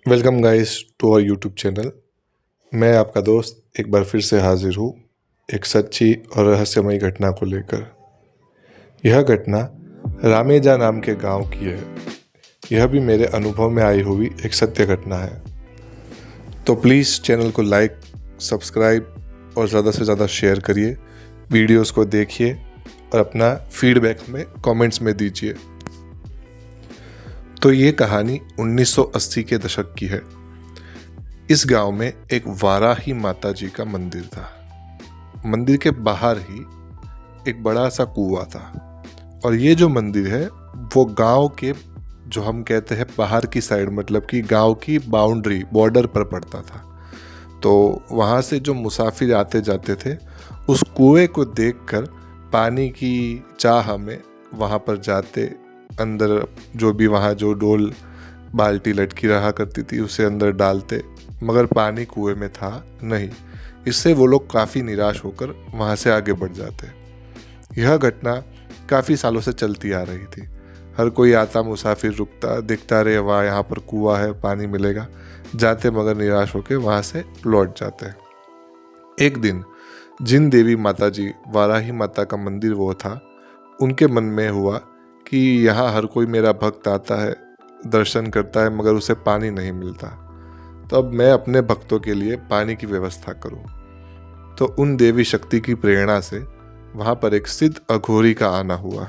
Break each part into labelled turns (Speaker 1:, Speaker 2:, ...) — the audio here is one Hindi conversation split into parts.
Speaker 1: Welcome guys to our YouTube channel. मैं आपका दोस्त एक बार फिर से हाजिर हूँ एक सच्ची और रहस्यमयी घटना को लेकर। यह घटना रामेजा नाम के गांव की है। यह भी मेरे अनुभव में आई हुई एक सत्य घटना है। तो प्लीज़ चैनल को लाइक, सब्सक्राइब और ज़्यादा से ज़्यादा शेयर करिए, वीडियोस को देखिए और अपना फीडबैक में कमेंट्स में दीजिए। तो ये कहानी 1980 के दशक की है। इस गांव में एक वाराही माता जी का मंदिर था। मंदिर के बाहर ही एक बड़ा सा कुआं था और ये जो मंदिर है वो गांव के, जो हम कहते हैं बाहर की साइड, मतलब कि गांव की बाउंड्री बॉर्डर पर पड़ता था। तो वहाँ से जो मुसाफिर आते जाते थे उस कुएं को देखकर पानी की चाह में वहाँ पर जाते, अंदर जो भी वहाँ जो डोल बाल्टी लटकी रहा करती थी उसे अंदर डालते, मगर पानी कुएं में था नहीं। इससे वो लोग काफ़ी निराश होकर वहाँ से आगे बढ़ जाते। यह घटना काफ़ी सालों से चलती आ रही थी। हर कोई आता, मुसाफिर रुकता, देखता रहे वाह यहाँ पर कुआं है, पानी मिलेगा, जाते मगर निराश होकर वहाँ से लौट जाते। एक दिन जिन देवी माता जी, वाराही माता का मंदिर वो था, उनके मन में हुआ कि यहाँ हर कोई मेरा भक्त आता है, दर्शन करता है, मगर उसे पानी नहीं मिलता। तो अब मैं अपने भक्तों के लिए पानी की व्यवस्था करूं। तो उन देवी शक्ति की प्रेरणा से वहाँ पर एक सिद्ध अघोरी का आना हुआ।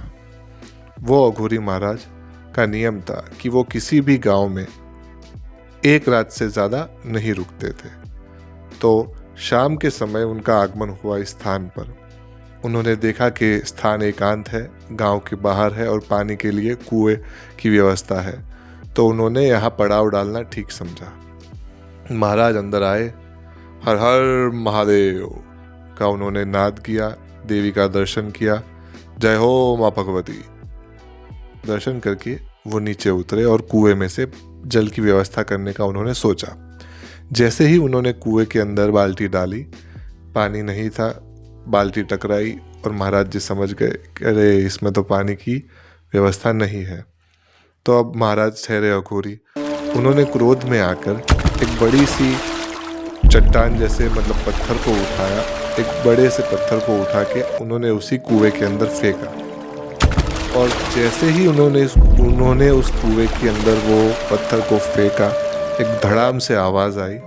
Speaker 1: वो अघोरी महाराज का नियम था कि वो किसी भी गांव में एक रात से ज़्यादा नहीं रुकते थे। तो शाम के समय उनका आगमन हुआ इस स्थान पर। उन्होंने देखा कि स्थान एकांत है, गांव के बाहर है और पानी के लिए कुएं की व्यवस्था है। तो उन्होंने यहाँ पड़ाव डालना ठीक समझा। महाराज अंदर आए, हर हर महादेव का उन्होंने नाद किया, देवी का दर्शन किया, जय हो माँ भगवती। दर्शन करके वो नीचे उतरे और कुएं में से जल की व्यवस्था करने का उन्होंने सोचा। जैसे ही उन्होंने कुएं के अंदर बाल्टी डाली, पानी नहीं था, बाल्टी टकराई और महाराज जी समझ गए कि अरे इसमें तो पानी की व्यवस्था नहीं है। तो अब महाराज ठहरे अघोरी। उन्होंने क्रोध में आकर एक बड़ी सी चट्टान जैसे, मतलब पत्थर को उठाया, एक बड़े से पत्थर को उठा के उन्होंने उसी कुएं के अंदर फेंका। और जैसे ही उन्होंने उस कुएं के अंदर वो पत्थर को फेंका, एक धड़ाम से आवाज़ आई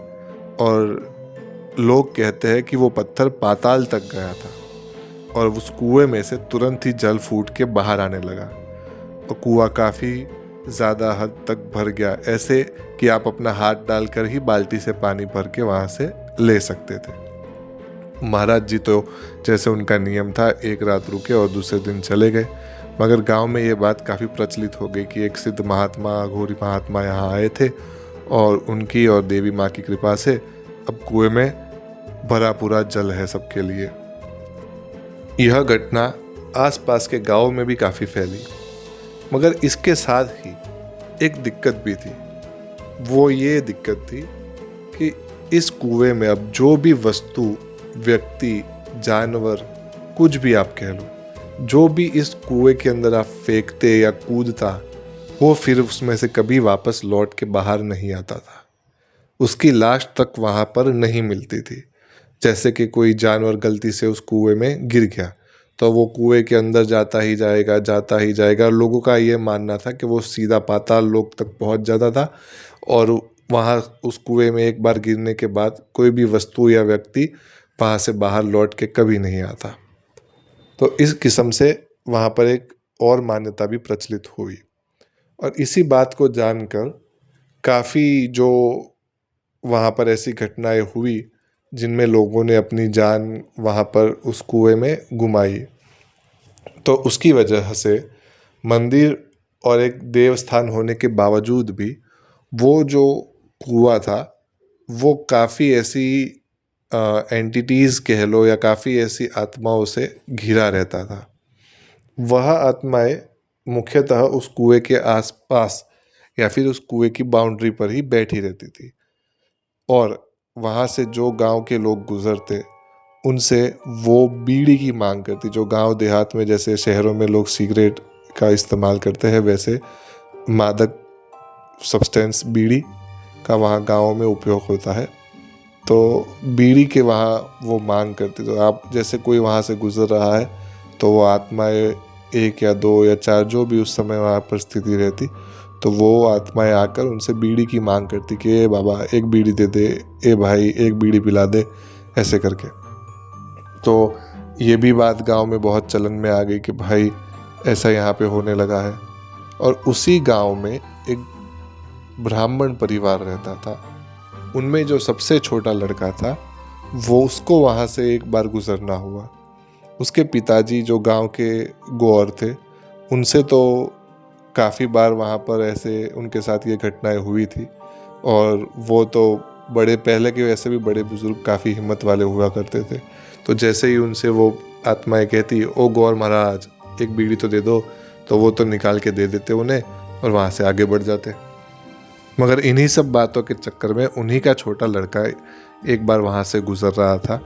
Speaker 1: और लोग कहते हैं कि वो पत्थर पाताल तक गया था और उस कुएं में से तुरंत ही जल फूट के बाहर आने लगा और कुआं काफ़ी ज़्यादा हद तक भर गया, ऐसे कि आप अपना हाथ डालकर ही बाल्टी से पानी भर के वहाँ से ले सकते थे। महाराज जी तो जैसे उनका नियम था एक रात रुके और दूसरे दिन चले गए। मगर गांव में ये बात काफ़ी प्रचलित हो गई कि एक सिद्ध महात्मा, अघोरी महात्मा यहाँ आए थे और उनकी और देवी माँ की कृपा से अब कुएं में भरा पूरा जल है सबके लिए। यह घटना आसपास के गांव में भी काफ़ी फैली, मगर इसके साथ ही एक दिक्कत भी थी। वो ये दिक्कत थी कि इस कुएं में अब जो भी वस्तु, व्यक्ति, जानवर, कुछ भी आप कह लो, जो भी इस कुएं के अंदर आप फेंकते या कूदता, वो फिर उसमें से कभी वापस लौट के बाहर नहीं आता था। उसकी लाश तक वहाँ पर नहीं मिलती थी। जैसे कि कोई जानवर गलती से उस कुएं में गिर गया तो वो कुएं के अंदर जाता ही जाएगा, जाता ही जाएगा। लोगों का ये मानना था कि वो सीधा पाताल लोक तक पहुंच जाता था और वहाँ उस कुएं में एक बार गिरने के बाद कोई भी वस्तु या व्यक्ति वहाँ से बाहर लौट के कभी नहीं आता। तो इस किस्म से वहाँ पर एक और मान्यता भी प्रचलित हुई और इसी बात को जानकर काफ़ी जो वहाँ पर ऐसी घटनाएं हुई जिनमें लोगों ने अपनी जान वहाँ पर उस कुएं में गुमाई। तो उसकी वजह से मंदिर और एक देवस्थान होने के बावजूद भी वो जो कुआं था वो काफ़ी ऐसी एंटिटीज़ कह लो या काफ़ी ऐसी आत्माओं से घिरा रहता था। वह आत्माएं मुख्यतः उस कुएं के आसपास या फिर उस कुएं की बाउंड्री पर ही बैठी रहती थी और वहाँ से जो गांव के लोग गुजरते उनसे वो बीड़ी की मांग करती। जो गांव देहात में, जैसे शहरों में लोग सिगरेट का इस्तेमाल करते हैं, वैसे मादक सब्सटेंस बीड़ी का वहाँ गाँव में उपयोग होता है। तो बीड़ी के वहाँ वो मांग करती, तो आप जैसे कोई वहाँ से गुजर रहा है तो वो आत्माएं 1 या 2 या 4 जो भी उस समय वहाँ पर स्थिति रहती, तो वो आत्माएं आकर उनसे बीड़ी की मांग करती कि ए बाबा एक बीड़ी दे दे, ए भाई एक बीड़ी पिला दे, ऐसे करके। तो ये भी बात गांव में बहुत चलन में आ गई कि भाई ऐसा यहाँ पे होने लगा है। और उसी गांव में एक ब्राह्मण परिवार रहता था। उनमें जो सबसे छोटा लड़का था वो उसको वहाँ से एक बार गुजरना हुआ। उसके पिताजी जो गांव के गौर थे, उनसे तो काफ़ी बार वहाँ पर ऐसे उनके साथ ये घटनाएं हुई थी। और वो तो बड़े पहले के वैसे भी बड़े बुजुर्ग काफ़ी हिम्मत वाले हुआ करते थे। तो जैसे ही उनसे वो आत्माएं कहती ओ गौर महाराज एक बीड़ी तो दे दो, तो वो तो निकाल के दे देते उन्हें और वहाँ से आगे बढ़ जाते। मगर इन्हीं सब बातों के चक्कर में उन्हीं का छोटा लड़का एक बार वहाँ से गुजर रहा था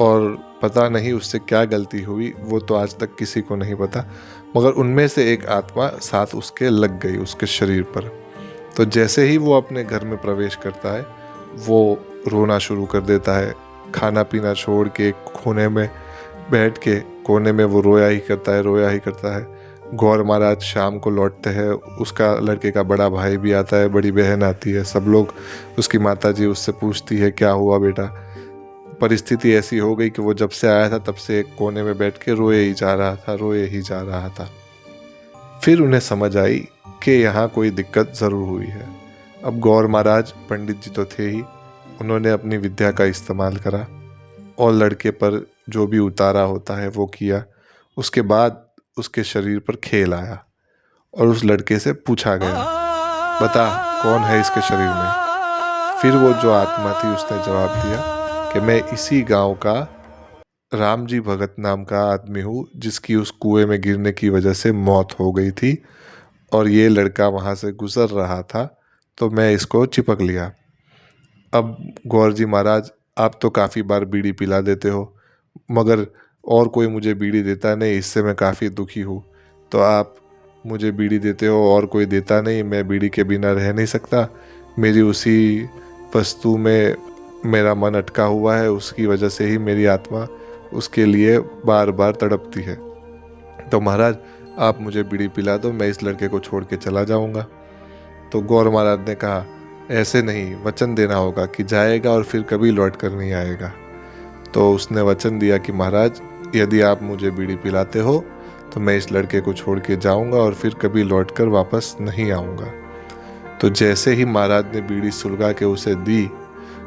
Speaker 1: और पता नहीं उससे क्या गलती हुई, वो तो आज तक किसी को नहीं पता। मगर उनमें से एक आत्मा साथ उसके लग गई उसके शरीर पर। तो जैसे ही वो अपने घर में प्रवेश करता है वो रोना शुरू कर देता है। खाना पीना छोड़ के कोने में बैठ के कोने में वो रोया ही करता है, रोया ही करता है। गौर महाराज शाम को लौटते हैं, उसका लड़के का बड़ा भाई भी आता है, बड़ी बहन आती है, सब लोग, उसकी माताजी उससे पूछती है क्या हुआ बेटा। परिस्थिति ऐसी हो गई कि वो जब से आया था तब से एक कोने में बैठ के रोए ही जा रहा था, रोए ही जा रहा था। फिर उन्हें समझ आई कि यहाँ कोई दिक्कत ज़रूर हुई है। अब गौर महाराज पंडित जी तो थे ही, उन्होंने अपनी विद्या का इस्तेमाल करा और लड़के पर जो भी उतारा होता है वो किया। उसके बाद उसके शरीर पर खेल आया और उस लड़के से पूछा गया बता कौन है इसके शरीर में। फिर वो जो आत्मा थी उसने जवाब दिया कि मैं इसी गांव का राम जी भगत नाम का आदमी हूँ जिसकी उस कुएं में गिरने की वजह से मौत हो गई थी और ये लड़का वहाँ से गुजर रहा था तो मैं इसको चिपक लिया। अब गौर जी महाराज आप तो काफ़ी बार बीड़ी पिला देते हो मगर और कोई मुझे बीड़ी देता नहीं, इससे मैं काफ़ी दुखी हूँ। तो आप मुझे बीड़ी देते हो और कोई देता नहीं, मैं बीड़ी के बिना रह नहीं सकता। मेरी उसी वस्तु में मेरा मन अटका हुआ है, उसकी वजह से ही मेरी आत्मा उसके लिए बार बार तड़पती है। तो महाराज आप मुझे बीड़ी पिला दो, मैं इस लड़के को छोड़ के चला जाऊँगा। तो गौर महाराज ने कहा ऐसे नहीं, वचन देना होगा कि जाएगा और फिर कभी लौट कर नहीं आएगा। तो उसने वचन दिया कि महाराज यदि आप मुझे बीड़ी पिलाते हो तो मैं इस लड़के को छोड़ के जाऊंगा और फिर कभी लौट कर वापस नहीं आऊँगा। तो जैसे ही महाराज ने बीड़ी सुलगा के उसे दी,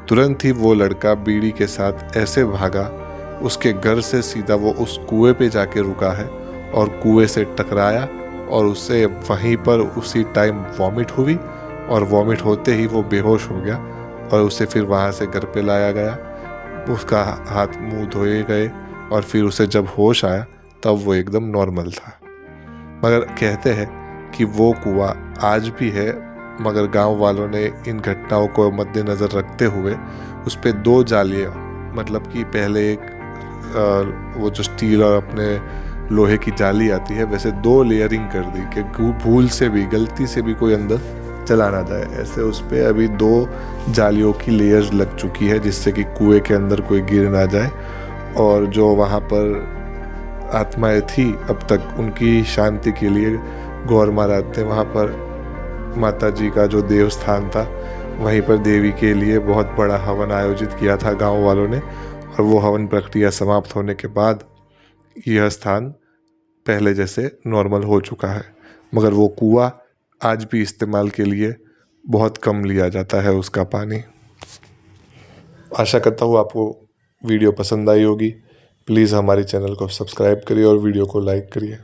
Speaker 1: तुरंत ही वो लड़का बीड़ी के साथ ऐसे भागा, उसके घर से सीधा वो उस कुएं पे जाके रुका है और कुएं से टकराया और उससे वहीं पर उसी टाइम वॉमिट हुई और वॉमिट होते ही वो बेहोश हो गया और उसे फिर वहाँ से घर पे लाया गया। उसका हाथ मुंह धोए गए और फिर उसे जब होश आया तब वो एकदम नॉर्मल था। मगर कहते हैं कि वो कुआं आज भी है, मगर गांव वालों ने इन घटनाओं को मद्देनज़र रखते हुए उस पर 2 जालियाँ, मतलब कि पहले एक वो जो स्टील और अपने लोहे की जाली आती है वैसे 2 लेयरिंग कर दी कि भूल से भी गलती से भी कोई अंदर चला ना जाए। ऐसे उस पर अभी 2 जालियों की लेयर्स लग चुकी है जिससे कि कुएं के अंदर कोई गिर ना जाए। और जो वहाँ पर आत्माएं थी अब तक, उनकी शांति के लिए गौर महाराज ने वहाँ पर माता जी का जो देव स्थान था वहीं पर देवी के लिए बहुत बड़ा हवन आयोजित किया था गांव वालों ने। और वो हवन प्रक्रिया समाप्त होने के बाद यह स्थान पहले जैसे नॉर्मल हो चुका है। मगर वो कुआं आज भी इस्तेमाल के लिए बहुत कम लिया जाता है उसका पानी। आशा करता हूँ आपको वीडियो पसंद आई होगी। प्लीज़ हमारे चैनल को सब्सक्राइब करिए और वीडियो को लाइक करिए।